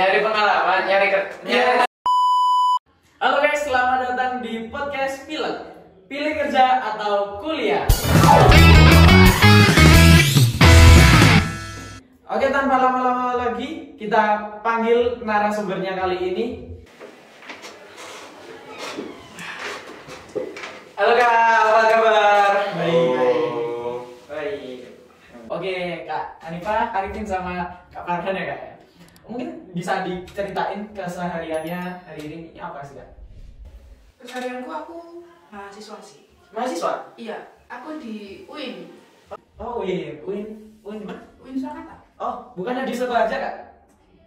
Nyari pengalaman, nyari kerja. Halo guys, selamat datang di podcast Pilek. Pilih kerja atau kuliah. Oke, tanpa lama-lama lagi, kita panggil narasumbernya kali ini. Halo Kak, apa kabar? Baik. Oke, Kak Hanifah, Arifin sama Kak Farhan ya Kak. Mungkin bisa diceritain kesehariannya hari ini apa sih Kak? Keseharianku aku mahasiswa sih. Mahasiswa? Iya, aku di UIN. Oh UIN di mana? UIN Surakarta. Oh, bukannya di Solo aja Kak?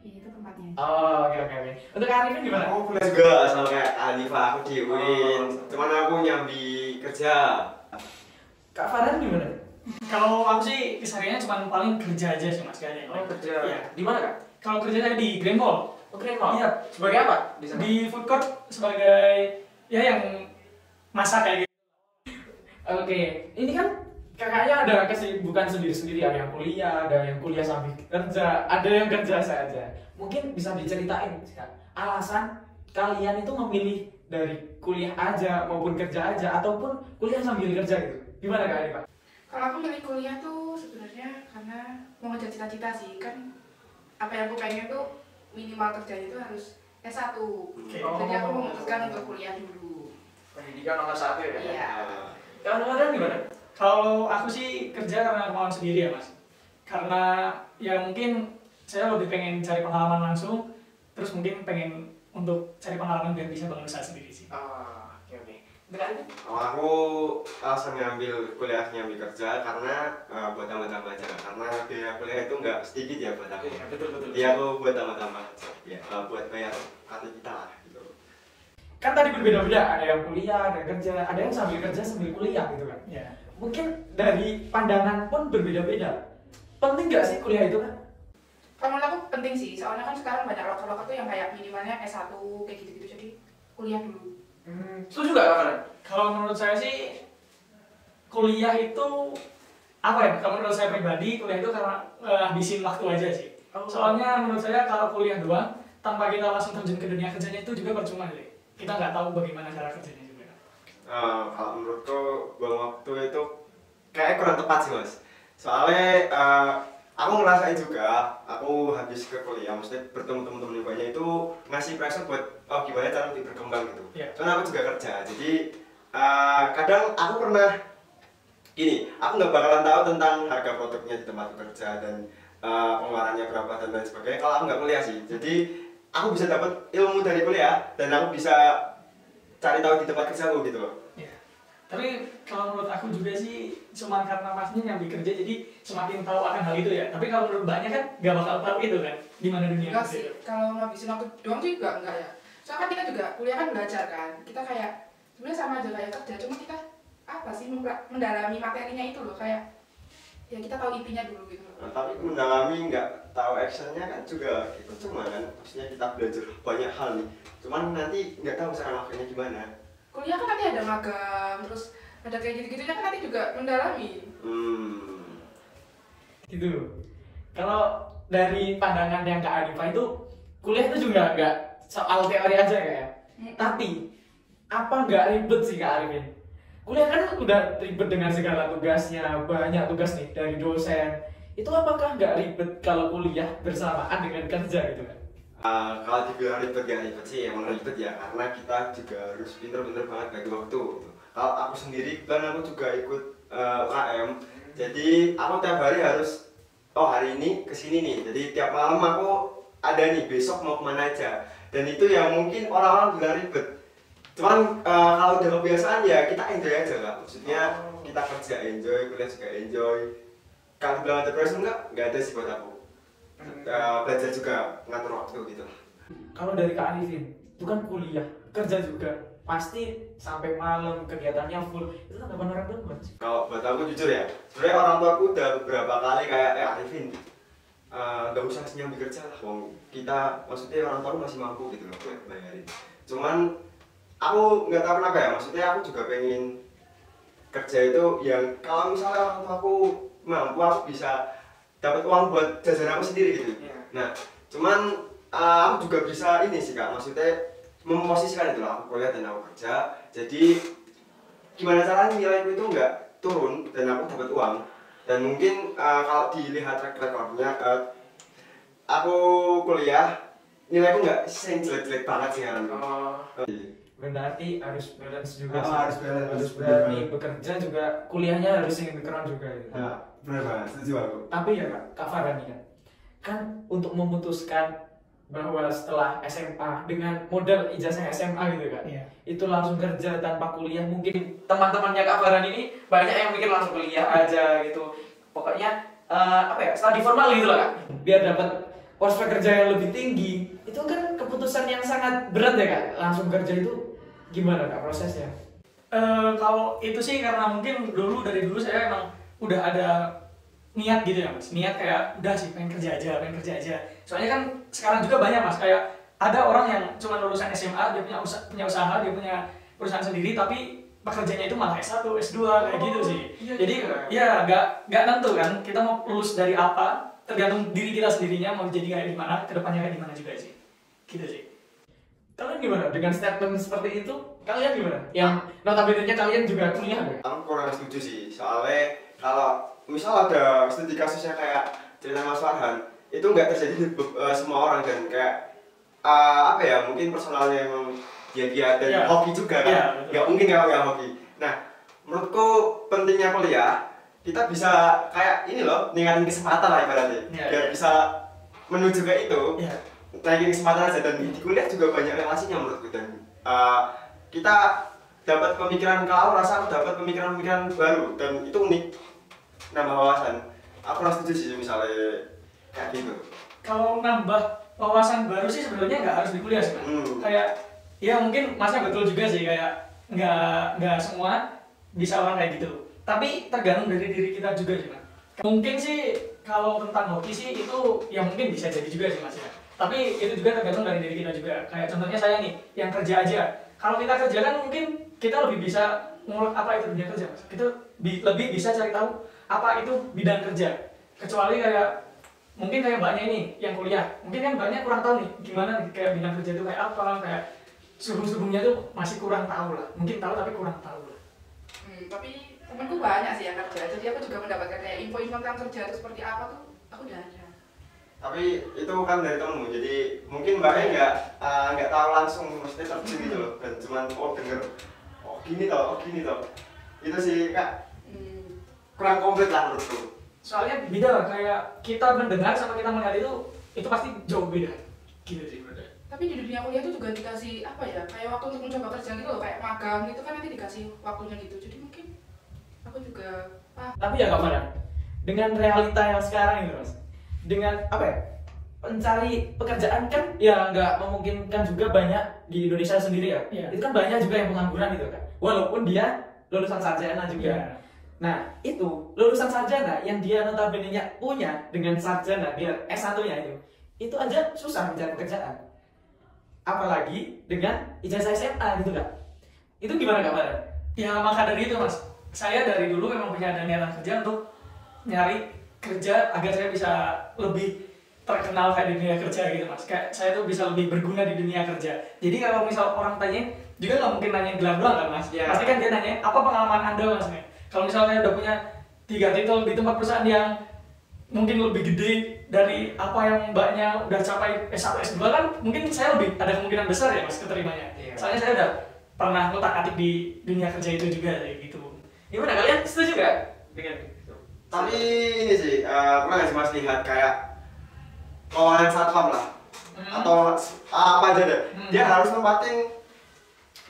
Iya, itu tempatnya. Oh, oke. Untuk Kak Arifin gimana? Aku kuliah juga sama kayak Hanifah, aku di UIN. Cuman aku nyambi kerja. Kak Farhan gimana? Kalau aku sih kesehariannya cuma paling kerja aja sih mas kayaknya. Oh, kerja. Iya. Di mana Kak? Kalau kerja saya di Grand Mall. Oh, Grand Mall. Iya. Sebagai apa? Di sana? Di food court sebagai ya yang masak kayak gitu. Oke, ini kan kakaknya ada kesibukan sendiri-sendiri, ada yang kuliah sambil kerja, ada yang kerja saja. Mungkin bisa diceritain Kak, alasan kalian itu memilih dari kuliah aja maupun kerja aja ataupun kuliah sambil kerja gitu. Gimana Kak ini Pak? Kalau aku milih kuliah tuh sebenarnya karena mau ngejar cita-cita sih. Kan apa yang aku pengen tuh minimal kerjanya itu harus S1. Oke. Jadi aku memutuskan untuk kuliah dulu. Pendidikan nomor 1 ya? Iya. Kalau Farhan gimana? Kalau aku sih kerja karena kemauan sendiri ya mas. Karena ya mungkin saya lebih pengen cari pengalaman langsung. Terus mungkin pengen untuk cari pengalaman biar bisa bangun usaha sendiri sih. Oke. Untuk Arifin? Kalau aku alasan nyambil kerja karena buat tambah-tambah aja. Karena biaya kuliah itu nggak sedikit ya buat aku. Iya, betul. Iya, aku buat tambah-tambah aja. Ya, buat bayar KT kita lah gitu. Kan tadi berbeda-beda, ada yang kuliah, ada yang kerja, ada yang sambil kerja sambil kuliah gitu kan. Ya. Mungkin dari pandangan pun berbeda-beda. Penting nggak sih kuliah itu kan? Kalau menurut aku penting sih, soalnya kan sekarang banyak loker-loker tuh yang kayak minimalnya S1 kayak gitu-gitu. Jadi kuliah dulu. Setuju nggak Kak Farhan? Kalau menurut saya sih kuliah itu apa ya? Kalau menurut saya pribadi kuliah itu karena habisin waktu aja sih. Oh. Soalnya menurut saya kalau kuliah doang tanpa kita langsung terjun ke dunia kerjanya itu juga percuma sih. Kita nggak tahu bagaimana cara kerjanya juga. Kalau menurutku buang waktu itu kayak kurang tepat sih mas. Soalnya aku ngerasain juga, aku habis ke kuliah, maksudnya bertemu teman-teman yang banyak itu ngasih pressure buat gimana cara untuk berkembang gitu. Yeah. Soalnya aku juga kerja, jadi kadang aku pernah gini, aku nggak bakalan tahu tentang harga produknya di tempat kerja dan pengeluarannya berapa dan lain sebagainya kalau aku nggak kuliah sih. Jadi aku bisa dapat ilmu dari kuliah dan aku bisa cari tahu di tempat kerja aku gitu loh. Ya. Tapi kalau menurut aku juga sih cuma karena masnya nyambi kerja jadi semakin tahu akan hal itu ya. Tapi kalau menurut banyak kan nggak bakal tahu itu kan di mana dunia Enggak kerja sih, itu. kalau ngabisin waktu doang tuh juga enggak ya. Soalnya kan kita juga kuliah kan belajar kan. Kita kayak sebenarnya sama aja kayak kerja, cuma kita apa sih mendalami materinya itu loh, kayak ya kita tahu intinya dulu gitu loh. Nah, tapi mendalami nggak tahu actionnya kan juga itu cuma kan, maksudnya kita belajar banyak hal nih. Cuman nanti nggak tahu cara makainya gimana. Kuliah kan nanti ada magang, terus ada kayak gitu-gitunya kan nanti juga mendalami. Gitu. Kalau dari pandangan yang Kak Hanifah itu kuliah itu juga nggak soal teori aja kayak. Tapi apa nggak ribet sih Kak Arifin? Kuliah kan udah ribet dengan segala tugasnya, banyak tugas nih dari dosen. Itu apakah nggak ribet kalau kuliah bersamaan dengan kerja gitu kan? Kalau dibilang ribet ya ribet sih, emang ribet ya karena kita juga harus pinter-pinter banget bagi waktu. Kalau aku sendiri kan aku juga ikut UKM, jadi aku tiap hari harus hari ini kesini nih. Jadi tiap malam aku ada nih besok mau kemana aja. Dan itu yang mungkin orang-orang bilang ribet. Cuman kalau udah kebiasaan ya kita enjoy aja lah. Maksudnya kita kerja enjoy, kuliah juga enjoy. Kalau bilang ada pressure nggak ada sih buat aku. Belajar juga ngatur waktu gitu. Kalau dari Kak Arifin, itu kan kuliah, kerja juga, pasti sampai malam kegiatannya full. Itu tanggapan orang tua gimana sih? Kalau buat aku jujur ya, sebenarnya orang tua aku udah beberapa kali kayak Arifin, nggak usah nyambi kerja lah, wong kita maksudnya orang tua masih mampu gitu loh buat bayarin. Cuman aku nggak tahu kenapa ya, maksudnya aku juga pengen kerja itu yang kalau misalnya orang tua aku mampu, aku bisa dapat uang buat jajan aku sendiri gitu. Yeah. Nah, cuman aku juga bisa ini sih Kak, maksudnya memposisikan itu lah, aku kuliah dan aku kerja. Jadi gimana caranya nilaiku itu nggak turun dan aku dapat uang. Dan mungkin kalau dilihat track recordnya, aku kuliah nilaiku nggak jelek-jelek banget sih kan. Berarti harus balance juga sih. Harus balance, harus berani bekerja juga, kuliahnya harus sinkron juga gitu. Nah, benar banget, setuju aku. Tapi ya Kak Farhan nih kan untuk memutuskan bahwa setelah SMA dengan modal ijazah SMA gitu kan, itu langsung kerja tanpa kuliah. Mungkin teman-temannya Kak Farhan ini banyak yang mikir langsung kuliah aja gitu, pokoknya studi formal gitu lah Kak, biar dapat prospek kerja yang lebih tinggi. Itu kan keputusan yang sangat berat ya Kak, langsung kerja itu gimana Kak prosesnya? Kalau itu sih karena mungkin dari dulu saya emang udah ada niat gitu ya Mas, niat kayak udah sih pengen kerja aja. Soalnya kan sekarang juga banyak Mas, kayak ada orang yang cuma lulusan SMA, dia punya usaha, dia punya perusahaan sendiri, tapi pekerjaannya itu malah S1, S2 kayak gitu sih. Jadi ya nggak nentu kan, kita mau lulus dari apa, tergantung diri kita sendirinya mau jadi kayak gimana, kedepannya kayak gimana juga sih. Gitu sih. Kalian gimana dengan statement seperti itu? Kalian gimana? Yang notabene-nya kalian juga kuliah nggak? Aku kurang setuju sih, soalnya kalau misal ada studi kasusnya kayak cerita Mas Farhan, itu nggak terjadi di semua orang, dan kayak mungkin personalnya emang dia dan hoki juga kan, nggak mungkin kalau nggak hoki. Nah, menurutku pentingnya kuliah, kita bisa kayak ini loh, ningkatin kesempatan lah ibaratnya, biar bisa menuju ke itu, naikin kesempatan aja. Dan di kuliah juga banyak relasinya menurutku, dan kita dapat pemikiran, kalau rasa aku dapat pemikiran baru, dan itu unik, nambah wawasan. Aku rasa setuju sih misalnya kayak gitu. Kalau nambah wawasan baru sih sebenarnya nggak harus di kuliah sih. Kayak ya mungkin Masnya betul juga sih, kayak nggak semua bisa orang kayak gitu. Tapi tergantung dari diri kita juga sih Mas. Mungkin sih kalau tentang hoki sih itu ya mungkin bisa jadi juga sih Mas ya. Tapi itu juga tergantung dari diri kita juga. Kayak contohnya saya nih yang kerja aja. Kalau kita kerja kan mungkin kita lebih bisa ngulek apa itu dunia kerja Mas. Kita lebih bisa cari tahu apa itu bidang kerja. Kecuali kayak mungkin kayak mbaknya ini yang kuliah, mungkin kan mbaknya kurang tahu nih gimana nih, kayak bidang kerja itu kayak apa, kayak suhu-suhunya tuh masih kurang tahu lah, mungkin tahu tapi kurang tahu lah. Tapi temanku banyak sih yang kerja, jadi aku juga mendapatkan kayak info-info tentang kerja itu seperti apa tuh aku udah ada. Tapi itu kan dari temenmu, jadi mungkin mbaknya nggak tahu langsung, maksudnya terjun gitu loh, dan cuman denger gini toh, itu sih Kak kurang komplit lah menurutku. Soalnya beda lah, kayak kita mendengar sama kita melihat itu pasti jauh beda gitu sih bro. Tapi di dunia kuliah itu juga dikasih apa ya, kayak waktu untuk mencoba kerja gitu loh, kayak magang gitu kan nanti dikasih waktunya gitu, jadi mungkin aku juga Tapi ya Kak Farhan, dengan realita yang sekarang ini Mas, dengan pencari pekerjaan kan ya nggak memungkinkan juga banyak di Indonesia sendiri ya. Itu kan banyak juga yang pengangguran gitu kan, walaupun dia lulusan sarjana juga. Nah itu lulusan sarjana yang dia notabene-nya punya dengan sarjana dia S1-nya itu aja susah mencari pekerjaan, apalagi dengan ijazah SMA gitu Kak. Itu gimana Kak Farhan? Ya maka dari itu Mas, saya dari dulu memang punya ada niatan kerja untuk nyari kerja agar saya bisa lebih terkenal kayak di dunia kerja gitu Mas. Kayak saya tuh bisa lebih berguna di dunia kerja. Jadi kalau misal orang tanya juga nggak mungkin nanya gelar doang kan Mas. Pasti kan dia nanya apa pengalaman Anda Mas. Kalau misalnya udah punya 3 titel di tempat perusahaan yang mungkin lebih gede dari apa yang mbaknya udah capai S1, S2 kan, mungkin saya lebih ada kemungkinan besar ya Mas keterimanya. Soalnya saya udah pernah ngotak-atik di dunia kerja itu juga kayak gitu. Gimana kalian setuju gak dengan itu? Tapi ini sih, pernah nggak sih Mas lihat kayak lowongan satpam lah, atau apa aja deh, dia harus nempatin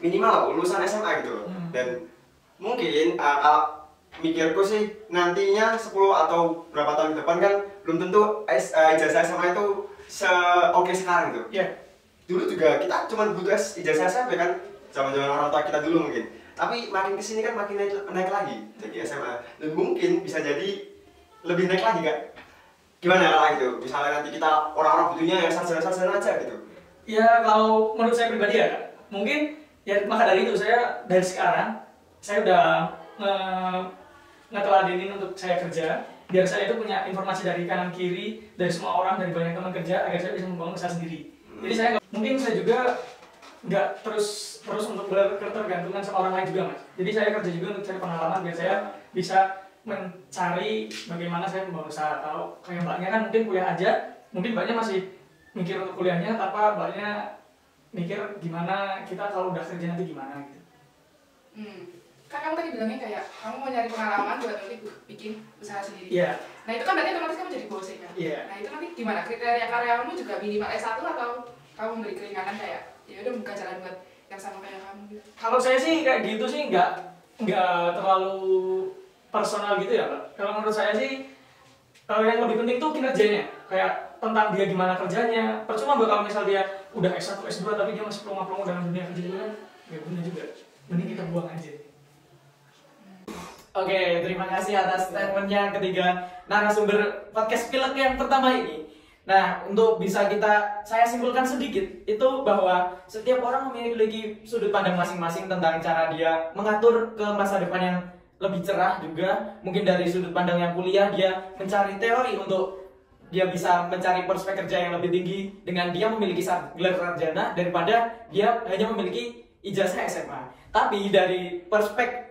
minimal lulusan SMA gitu. Dan mungkin kalau mikirku sih nantinya 10 atau berapa tahun ke depan kan belum tentu ijazah SMA itu se-oke sekarang gitu. Dulu juga kita cuma butuh ijazah SMP kan, zaman-zaman orang tua kita dulu mungkin. Tapi makin kesini kan makin naik lagi jadi SMA, dan mungkin bisa jadi lebih naik lagi Kak. Gimana kalau gitu? Misalnya nanti kita orang-orang butuhnya yang sarjana-sarjana aja gitu. Ya kalau menurut saya pribadi ya Kak, mungkin ya maka dari itu saya dari sekarang saya udah ngeteladenin untuk saya kerja, biar saya itu punya informasi dari kanan kiri, dari semua orang, dari banyak teman kerja, agar saya bisa membangun usaha sendiri. Jadi mungkin saya juga nggak terus untuk berketergantungan sama orang lain juga mas. Jadi saya kerja juga untuk cari pengalaman biar saya bisa mencari bagaimana saya membangun usaha. Kalau kayak mbaknya kan mungkin kuliah aja, mungkin mbaknya masih mikir untuk kuliahnya, tanpa mbaknya mikir gimana kita kalau udah kerja nanti gimana gitu. Kan kamu tadi bilangnya kayak kamu mau nyari pengalaman buat nanti bikin usaha sendiri. Iya. Nah itu kan berarti otomatis kamu jadi bos ya kan? Iya. Nah itu nanti gimana? Kriteria karyawanmu juga minimal S1 atau kamu beri keringanan kayak ya udah buka jalan buat yang sama kayak kamu gitu? Kalau saya sih kayak gitu sih nggak terlalu personal gitu ya Pak. Kalau menurut saya sih yang lebih penting tuh kinerjanya, kayak tentang dia gimana kerjanya. Percuma kalau misal dia udah S1, S2 tapi dia masih pelongo-pelongo dalam dunia kerja itu kan nggak guna juga. Mending kita buang aja. Oke, terima kasih atas statementnya ketiga narasumber podcast Pilek yang pertama ini. Nah, untuk bisa saya simpulkan sedikit, itu bahwa setiap orang memiliki sudut pandang masing-masing tentang cara dia mengatur ke masa depan yang lebih cerah juga. Mungkin dari sudut pandang yang kuliah, dia mencari teori untuk dia bisa mencari prospek kerja yang lebih tinggi dengan dia memiliki gelar sarjana daripada dia hanya memiliki ijazah SMA. Tapi dari perspektif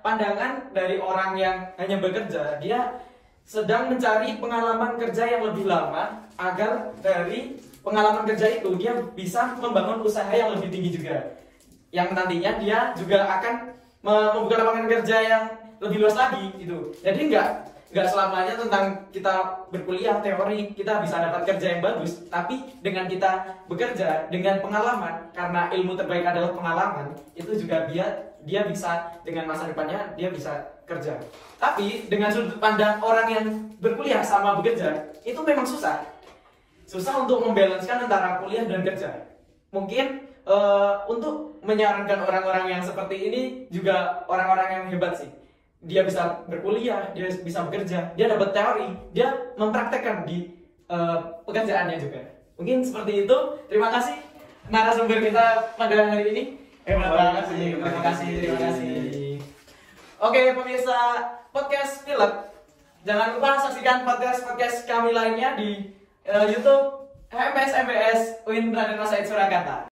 pandangan dari orang yang hanya bekerja, dia sedang mencari pengalaman kerja yang lebih lama agar dari pengalaman kerja itu dia bisa membangun usaha yang lebih tinggi juga, yang nantinya dia juga akan membuka lapangan kerja yang lebih luas lagi gitu. Jadi nggak selamanya tentang kita berkuliah teori kita bisa dapat kerja yang bagus, tapi dengan kita bekerja dengan pengalaman, karena ilmu terbaik adalah pengalaman, itu juga dia bisa dengan masa depannya dia bisa kerja. Tapi dengan sudut pandang orang yang berkuliah sama bekerja, itu memang susah untuk membalanskan antara kuliah dan kerja. Mungkin untuk menyarankan orang-orang yang seperti ini juga orang-orang yang hebat sih. Dia bisa berkuliah, dia bisa bekerja, dia dapat teori, dia mempraktekkan di pekerjaannya juga. Mungkin seperti itu. Terima kasih narasumber kita pada hari ini. Hebat banget sih. Terima kasih. Oke, pemirsa podcast Pilek, jangan lupa saksikan podcast kami lainnya di YouTube HMS MBS UIN Raden Mas Said Surakarta.